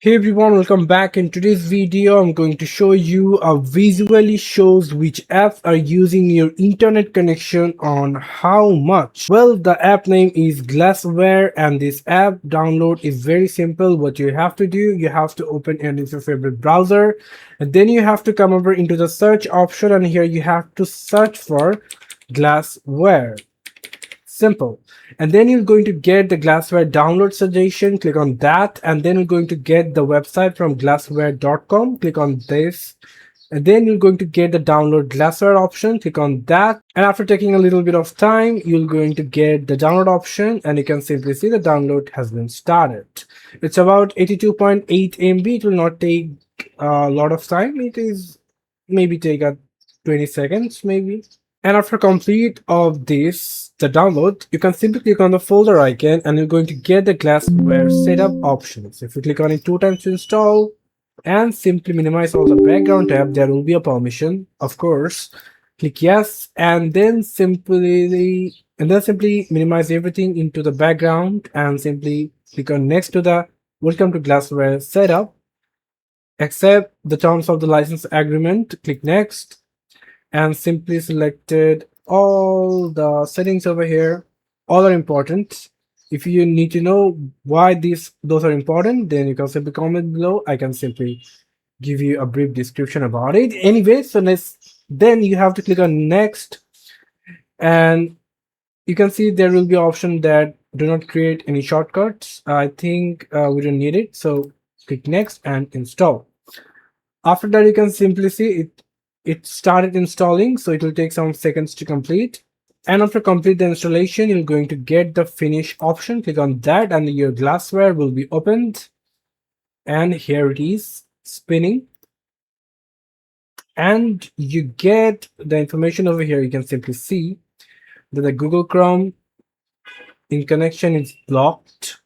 Hey everyone, welcome back. In today's video, I'm going to show you a visually shows which apps are using your internet connection on how much. Well, the app name is GlassWire and this app download is very simple. What you have to do, you have to open your favorite browser and then you have to come over into the search option and here you have to search for GlassWire. Simple. And then you're going to get the GlassWire download suggestion. Click on that, and then you're going to get the website from glasswire.com. Click on this, and then you're going to get the download GlassWire option. Click on that, and after taking a little bit of time, you're going to get the download option, and you can simply see the download has been started. It's about 82.8 MB. It will not take a lot of time. It is maybe take a 20 seconds maybe. And after complete of this, the download, you can simply click on the folder icon and you're going to get the GlassWire setup options. If you click on it 2 times to install and simply minimize all the background tab, there will be a permission, of course. Click yes and then simply minimize everything into the background and simply click on next to the welcome to GlassWire setup. Accept the terms of the license agreement, click next and simply selected all the settings over here. All are important. If you need to know why those are important, then you can simply comment below. I can simply give you a brief description about it. Anyway, so then you have to click on next and you can see there will be an option that do not create any shortcuts. I think we don't need it, so click next and install. After that, you can simply see it started installing, so it will take some seconds to complete. And after complete the installation, you're going to get the finish option. Click on that and your GlassWire will be opened, and here it is spinning, and you get the information over here. You can simply see that the Google Chrome in connection is blocked.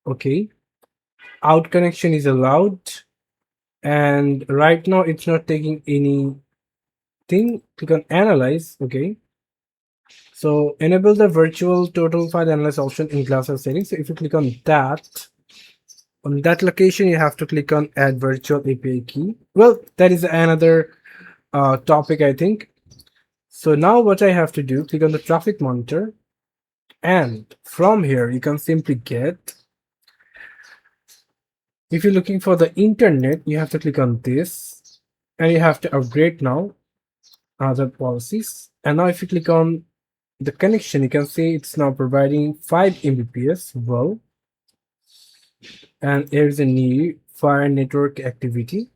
Okay, out connection is allowed, and right now it's not taking any thing. Click on analyze. Okay, so enable the virtual total file analyze option in GlassWire settings. So if you click on that location, you have to click on add virtual API key. Well, that is another topic, I think. So now what I have to do, click on the traffic monitor, and from here you can simply get, if you're looking for the internet, you have to click on this and you have to upgrade now other policies. And now if you click on the connection, you can see it's now providing 5 Mbps. Well, and here's a new fire network activity.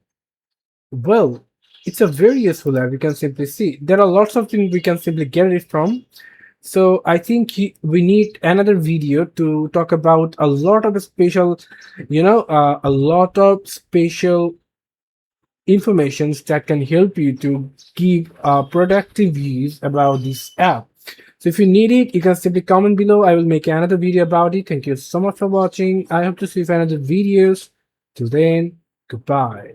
Well, it's a very useful app. You can simply see there are lots of things we can simply get it from. So I think we need another video to talk about a lot of special, a lot of special informations that can help you to give productive views about this app. So if you need it, you can simply comment below. I will make another video about it. Thank you so much for watching. I hope to see you in another videos. Till then, goodbye.